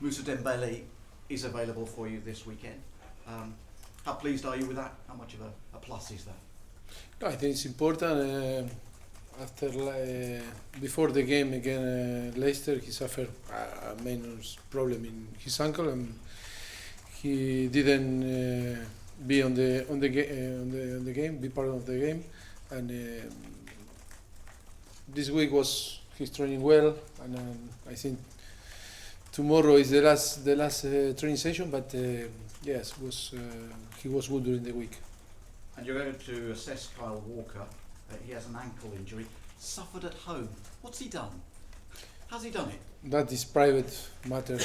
Moussa Dembele is available for you this weekend. How pleased are you with that? How much of a plus is that? No, I think it's important. Before the game against Leicester, he suffered a minor problem in his ankle, and he didn't be on the game, be part of the game. And this week he's training well, and I think tomorrow is the last training session. But yes, he was good during the week. And you're going to assess Kyle Walker. He has an ankle injury, suffered at home. What's he done? How's he done it? That is private matter.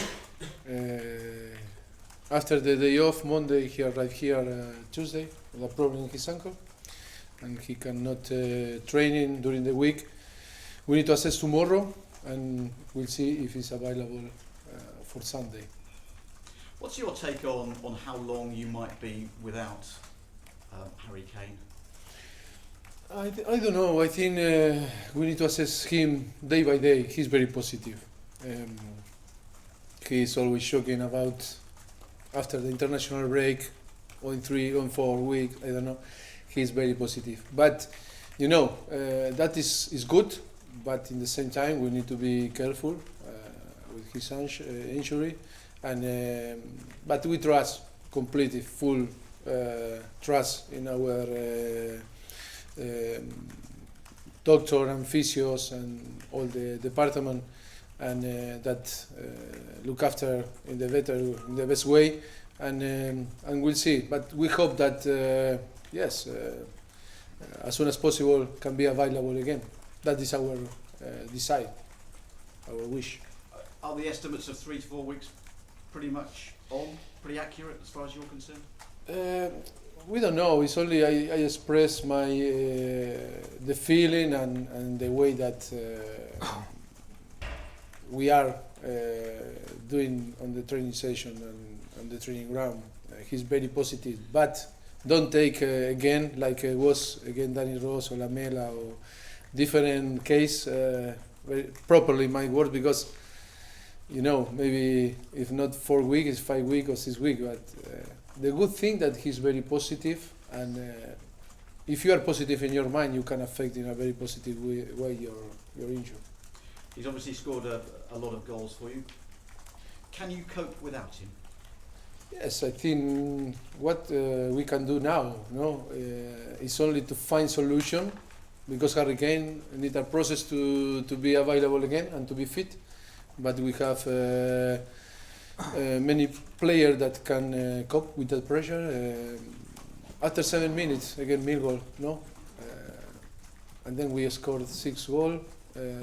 After the day off, Monday, he arrived here Tuesday with a problem in his ankle, and he cannot train during the week. We need to assess tomorrow, and we'll see if he's available for Sunday. What's your take on how long you might be without Harry Kane? I don't know. I think we need to assess him day by day. He's very positive. He's always joking about after the international break, on 3 or 4 weeks. I don't know. He's very positive. But that is good. But in the same time, we need to be careful with his injury. And but we trust completely, full trust in our. Doctor and physios and all the department, and that look after in the best way, and we'll see. But we hope that yes, as soon as possible can be available again. That is our desire, our wish. Are the estimates of 3 to 4 weeks pretty much pretty accurate as far as you're concerned? We don't know. It's only I express my the feeling and the way that we are doing on the training session and on the training ground. He's very positive, but don't take again like it was again Danny Rose or Lamela or different case properly my word, because maybe if not 4 weeks, it's 5 weeks or 6 weeks, but. The good thing that he's very positive, and if you are positive in your mind, you can affect in a very positive way your injury. He's obviously scored a lot of goals for you. Can you cope without him? Yes, I think what we can do now, is only to find solution, because Harry Kane needs a process to be available again and to be fit, but we have. Many players that can cope with that pressure. After 7 minutes, again, Millwall, and then we scored 6 goals,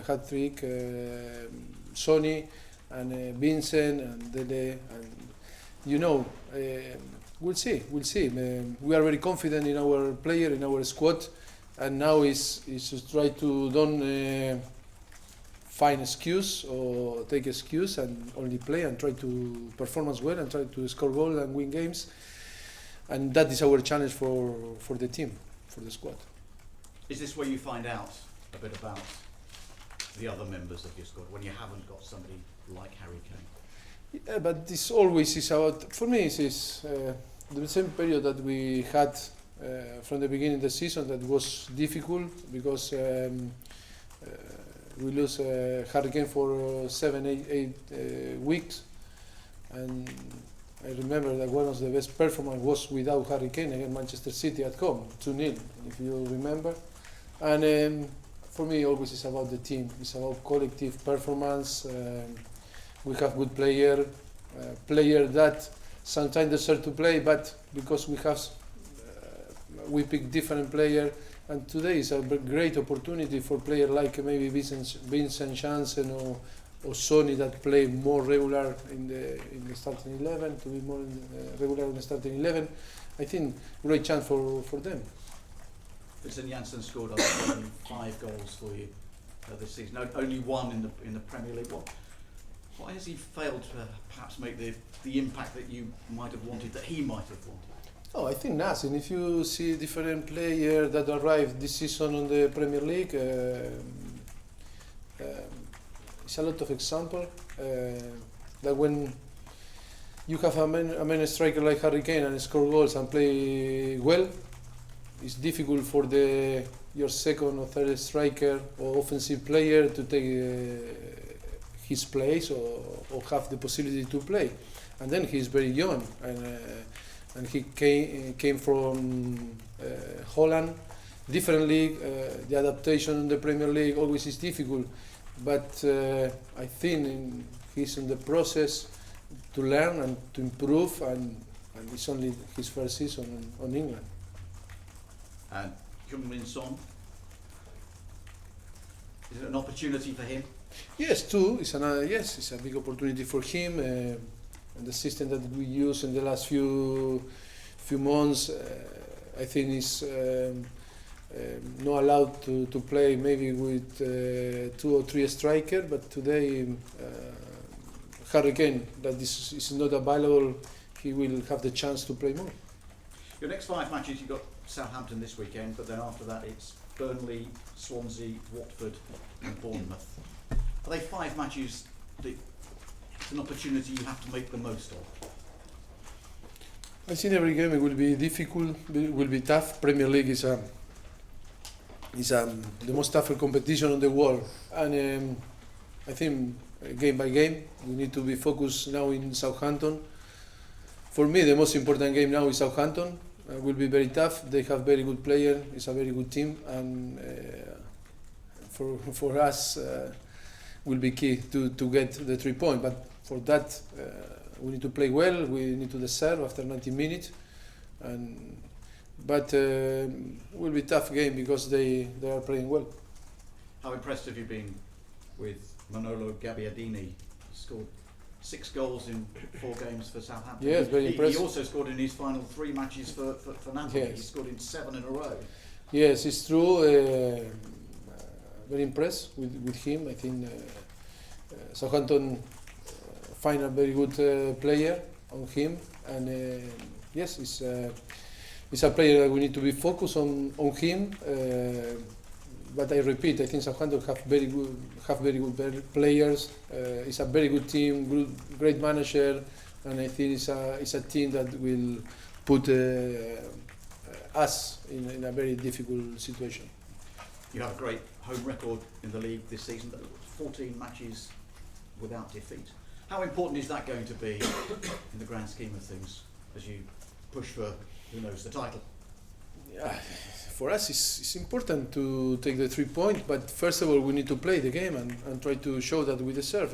hat-trick, Sonny and Vincent and Dele, and we'll see. We are very confident in our player, in our squad, and now is to try to don't find excuse or take excuse and only play and try to perform as well and try to score goals and win games, and that is our challenge for the team, for the squad. Is this where you find out a bit about the other members of your squad when you haven't got somebody like Harry Kane? Yeah, but this always is about, for me, it's the same period that we had from the beginning of the season that was difficult, because we lose Harry Kane for 7-8 weeks, and I remember that one of the best performance was without Harry Kane against Manchester City at home, 2-0, if you remember. And for me, always it's about the team. It's about collective performance. We have good player that sometimes deserve to play, but because we pick different player. And today is a great opportunity for players like maybe Vincent Janssen or Sonny that play more regular in the starting 11, to be more regular in the starting 11. I think great chance for them. Vincent Janssen scored 5 goals for you this season. Only 1 in the Premier League. Why has he failed to perhaps make the impact that you might have wanted, that he might have wanted? Oh, I think nothing. If you see different players that arrived this season on the Premier League, it's a lot of example. Like when you have a main striker like Harry Kane and score goals and play well, it's difficult for your second or third striker or offensive player to take his place or have the possibility to play. And then he's very young, and he came from Holland, different league. The adaptation in the Premier League always is difficult, but I think he's in the process to learn and to improve, and it's only his first season on England. And Heung-min Son, is it an opportunity for him? Yes, too. It's a big opportunity for him. And the system that we use in the last few months, I think is not allowed to play maybe with 2 or 3 strikers. But today, Harry Kane, that this is not available, he will have the chance to play more. Your next 5 matches, you've got Southampton this weekend, but then after that it's Burnley, Swansea, Watford and Bournemouth. Are they 5 matches that it's an opportunity you have to make the most of? I think every game it will be difficult, it will be tough. Premier League is the most tougher competition in the world, and I think game by game we need to be focused now in Southampton. For me, the most important game now is Southampton. Will be very tough. They have very good players. It's a very good team, and for us will be key to get the 3 points. But for that, we need to play well. We need to deserve after 90 minutes, but will be a tough game because they are playing well. How impressed have you been with Manolo Gabbiadini? He scored 6 goals in 4 games for Southampton. Yes, very impressive. He also scored in his final 3 matches for Napoli. Yes. He scored in 7 in a row. Yes, it's true. Very impressed with him. I think Southampton find a very good player on him, and yes, it's a player that we need to be focused on him. But I repeat, I think Southampton have very good players. It's a very good team, great manager, and I think it's a team that will put us in a very difficult situation. You have a great home record in the league this season, 14 matches without defeat. How important is that going to be in the grand scheme of things as you push for, who knows, the title? Yeah, for us it's important to take the 3 points, but first of all we need to play the game and try to show that we deserve.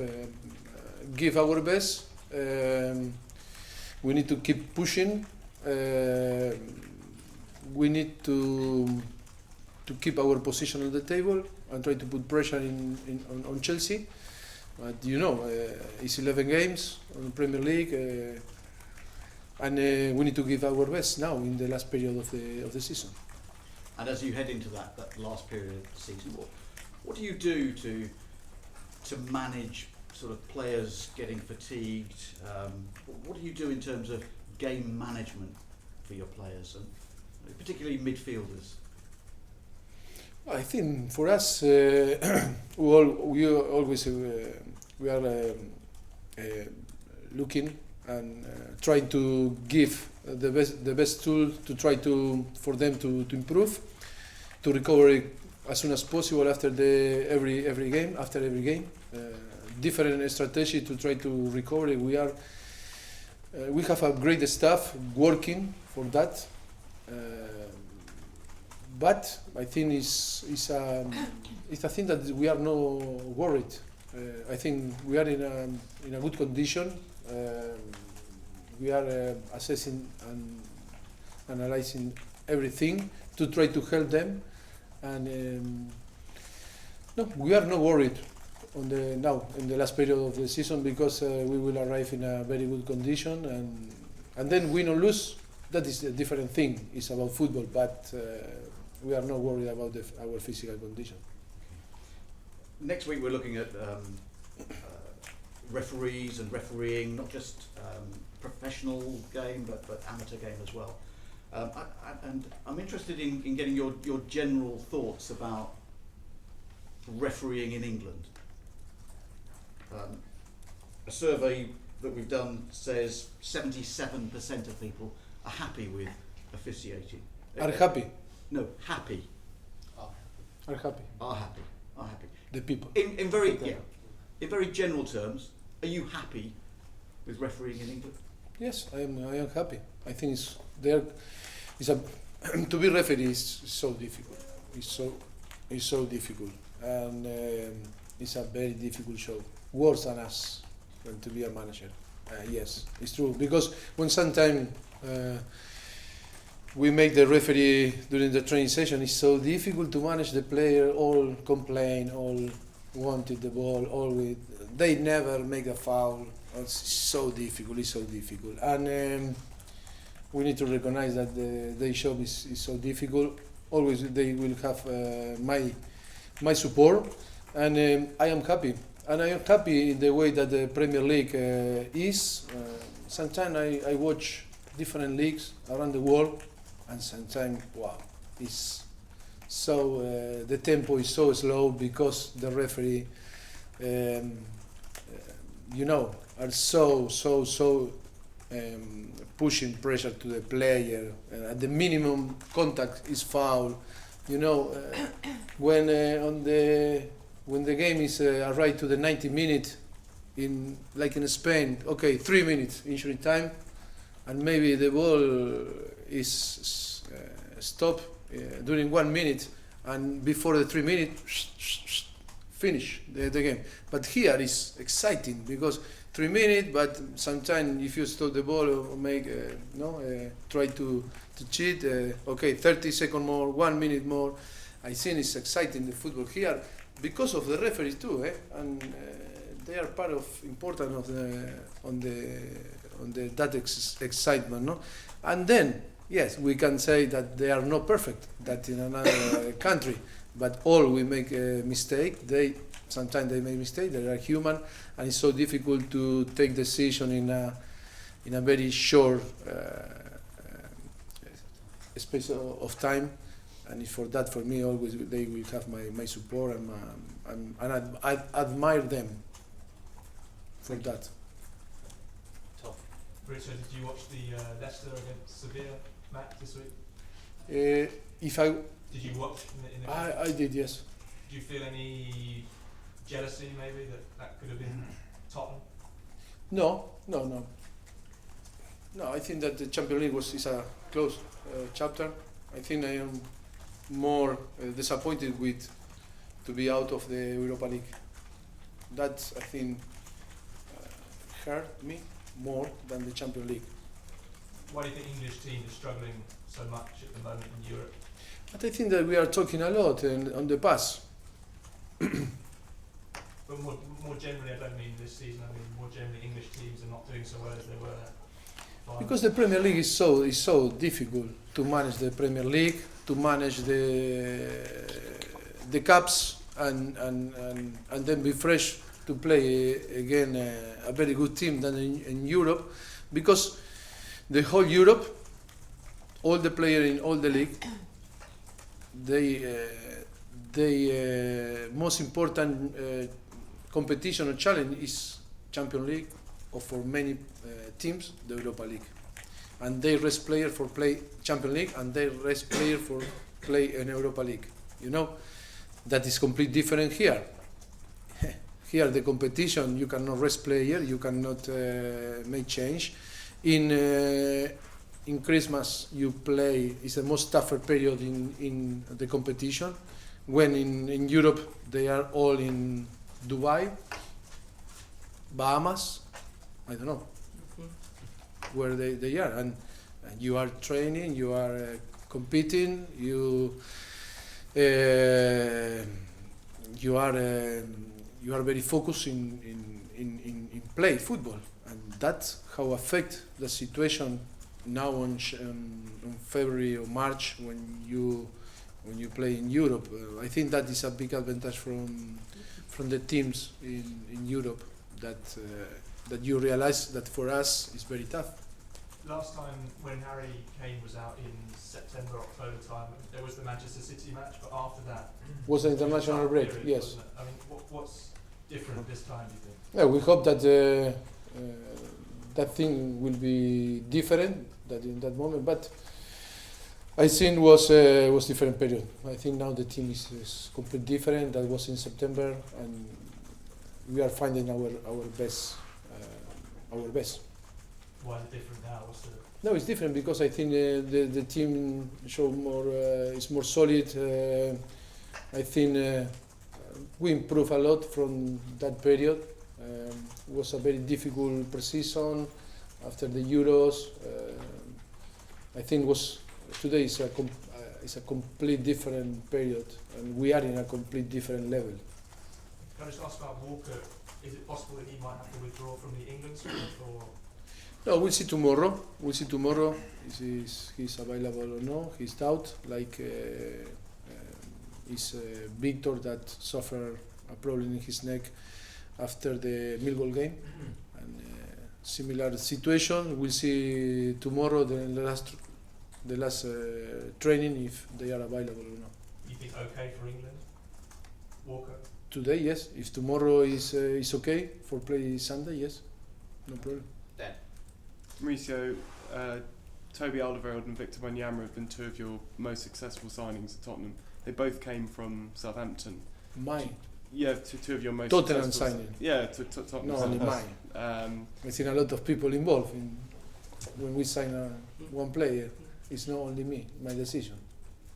Give our best. We need to keep pushing. We need to keep our position on the table and try to put pressure on Chelsea. But it's 11 games on the Premier League, and we need to give our best now in the last period of the season. And as you head into that last period of the season, what do you do to manage sort of players getting fatigued? What do you do in terms of game management for your players, and particularly midfielders? I think for us, we are looking and trying to give the best tool to try for them to improve, to recover as soon as possible after every game. Different strategy to try to recover. We have a great staff working for that. But I think it's a thing that we are not worried. I think we are in a good condition. We are assessing and analyzing everything to try to help them, and no, we are not worried now in the last period of the season, because we will arrive in a very good condition, and then win or lose, that is a different thing. It's about football, but we are not worried about our physical condition. Next week we're looking at referees and refereeing, not just professional game but amateur game as well. And I'm interested in getting your general thoughts about refereeing in England. A survey that we've done says 77% of people are happy with officiating. Are happy. No, happy. Are happy. Are happy. Are happy. The people. In very general terms, are you happy with refereeing in England? Yes, I am happy. I think it's there. It's a to be referee is so difficult. It's so difficult, and it's a very difficult show. Worse than us than to be a manager. Yes, it's true, because when sometimes we make the referee during the training session, it's so difficult to manage the player. All complain, all wanted the ball, always they never make a foul. It's so difficult. It's so difficult, and we need to recognize that their job is so difficult. Always they will have my support, and I am happy. And I am happy in the way that the Premier League is. Sometimes I watch different leagues around the world, and sometimes, wow, it's so the tempo is so slow because the referee, are so pushing pressure to the player. At the minimum contact is foul. When the game is arrived to the 90 minute, like in Spain, okay, 3 minutes injury time, and maybe the ball is stopped during 1 minute, and before the 3 minutes, finish the game. But here is exciting because 3 minutes, but sometimes if you stop the ball or make try to cheat, okay, 30 seconds more, 1 minute more. I think it's exciting the football here because of the referees too, and they are part of important of that excitement, no? And then yes, we can say that they are not perfect, that in another country, but all we make a mistake. Sometimes they make mistake. They are human, and it's so difficult to take decision in a very short space of time. And for that, for me, always they will have my support, and I admire them for that. Top. Mauricio, did you watch the Leicester against Sevilla match this week? Did you watch in the I did, yes. Did you feel any jealousy maybe that could have been Tottenham? No. I think that the Champions League is a close chapter. I think I am more disappointed with to be out of the Europa League. That I think hurt me more than the Champions League. Why do you think English teams are struggling so much at the moment in Europe? But I think that we are talking a lot on the past. But more generally, I don't mean this season. I mean more generally, English teams are not doing so well as they were. Because the Premier League is so difficult to manage. The Premier League, to manage the cups, and then be fresh to play again a very good team than in Europe, because the whole Europe, all the players in all the league, they most important competition or challenge is Champions League, or for many teams the Europa League, and they rest player for play Champions League, and they rest player for play in Europa League. That is completely different here. Here the competition, you cannot rest player, you cannot make change. In Christmas you play, is the most tougher period in the competition, when in Europe they are all in Dubai, Bahamas, I don't know where they are, and you are training, you are competing, you are very focused in play football, and that's how affect the situation now on February or March when you play in Europe. I think that is a big advantage from the teams in Europe, that you realize that for us it's very tough. Last time when Harry Kane was out in September, October time, there was the Manchester City match, but after that was an international break, period, yes. I mean, what's different this time, do you think? Yeah, we hope that that thing will be different that in that moment. But I think was different period. I think now the team is completely different. That was in September, and we are finding our best. Our best. Why is it different now? What's the No, it's different because I think the team show more is more solid. I think we improved a lot from that period. It was a very difficult pre-season after the Euros. I think today is a complete different period, and we are in a complete different level. Can I just ask about Walker? Is it possible that he might have to withdraw from the England squad, or No, we'll see tomorrow. We'll see tomorrow if he's available or no. He's out. Like is Victor that suffered a problem in his neck after the Millwall game, and similar situation. We'll see tomorrow the last training if they are available or not. you think okay for England? Walker? Today, yes. If tomorrow is okay for play Sunday, yes, no problem. Mauricio, Toby Alderweireld and Victor Wanyama have been two of your most successful signings at Tottenham. They both came from Southampton. Mine. Yeah, two of your most Tottenham successful signing. Yeah, Tottenham. No, only mine. I've seen a lot of people involved when we sign one player. It's not only me, my decision.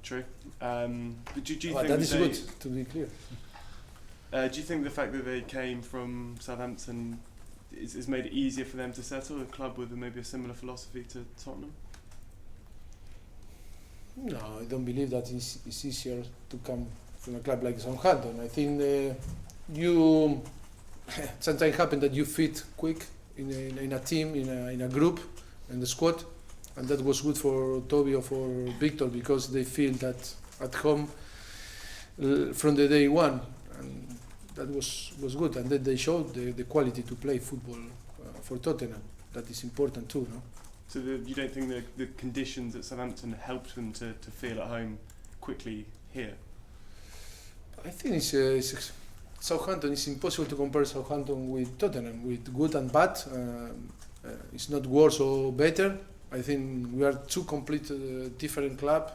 True. But do you But think that is they, good, to be clear. do you think the fact that they came from Southampton is made it easier for them to settle, a club with maybe a similar philosophy to Tottenham? No, I don't believe that it's easier to come from a club like Southampton. I think you sometimes happen that you fit quick in a team, in a group, in the squad, and that was good for Toby or for Victor because they feel that at home from the day one, and that was good, and then they showed the quality to play football for Tottenham. That is important too, no? So you don't think the conditions at Southampton helped them to feel at home quickly here? I think it's Southampton. It's impossible to compare Southampton with Tottenham, with good and bad. It's not worse or better. I think we are two complete different club.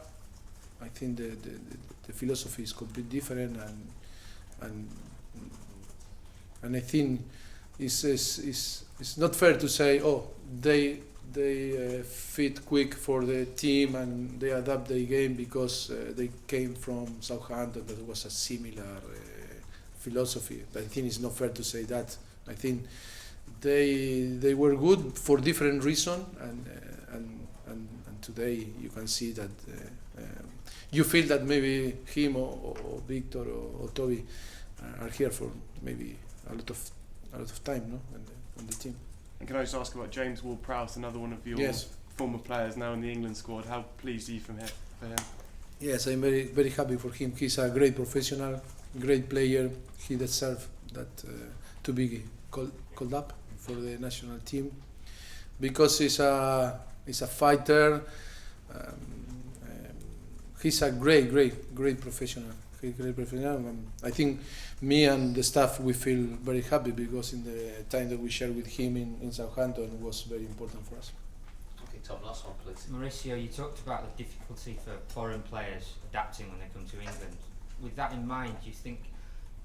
I think the philosophy is completely different, and I think it's not fair to say, oh, they fit quick for the team and they adapt their game because they came from Southampton. That was a similar philosophy. But I think it's not fair to say that. I think they were good for different reasons, and today you can see that you feel that maybe him or Victor or Toby are here for maybe a lot of time, no, on the team. And can I just ask about James Ward-Prowse, another one of your Yes. former players now in the England squad? How pleased are you for him? Yes, I'm very very happy for him. He's a great professional, great player. He deserves that to be called up for the national team because he's a fighter. He's a great professional. I think me and the staff, we feel very happy because in the time that we shared with him in Southampton was very important for us. Okay, Tom, last one, please. Mauricio, you talked about the difficulty for foreign players adapting when they come to England. With that in mind, do you think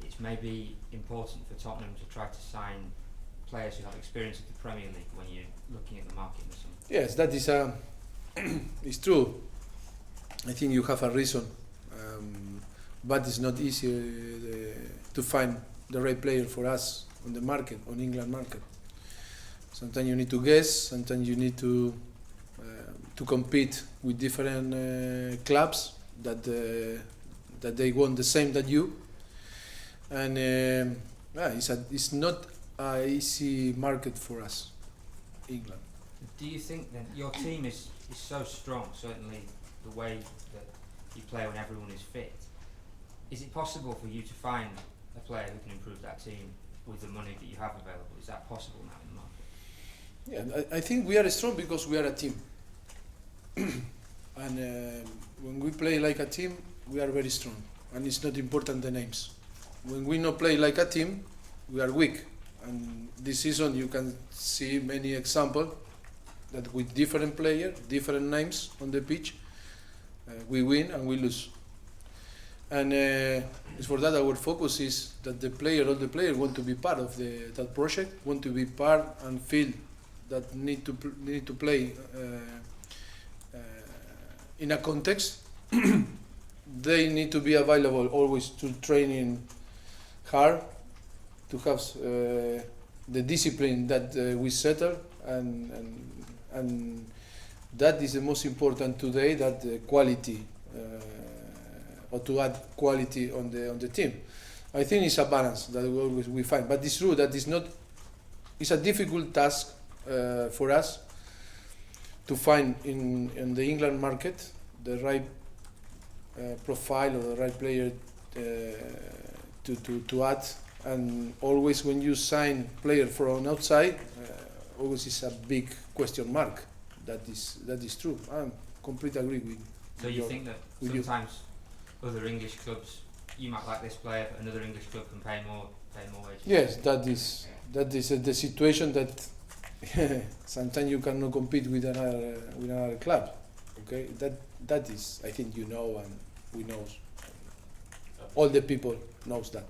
it's maybe important for Tottenham to try to sign players who have experience of the Premier League when you're looking at the market in the summer? Yes, that is it's true. I think you have a reason, but it's not easy to find the right player for us on the market, on England market. Sometimes you need to guess. Sometimes you need to compete with different clubs that they want the same that you, and it's not an easy market for us, England. Do you think then your team is so strong, certainly the way that you play when everyone is fit? Is it possible for you to find a player who can improve that team with the money that you have available? Is that possible now in the market? Yeah, I think we are strong because we are a team. And when we play like a team, we are very strong. And it's not important the names. When we not play like a team, we are weak. And this season you can see many examples that with different players, different names on the pitch, we win and we lose. And it's for that our focus is that all the players want to be part of that project, want to be part and feel that need to play in a context. They need to be available always to training hard, to have the discipline that we settle, and that is the most important today. That quality, or to add quality on the team. I think it's a balance that we find, but it's true that it's not. It's a difficult task for us to find in the England market the right profile or the right player to add. And always when you sign player from outside, always is a big question mark. That is true. I completely agree with. So you think that sometimes other English clubs, you might like this player, but another English club can pay more wages? Yes, that is the situation that sometimes you cannot compete with another club. Okay, that is, I think you know, and we know. All the people knows that.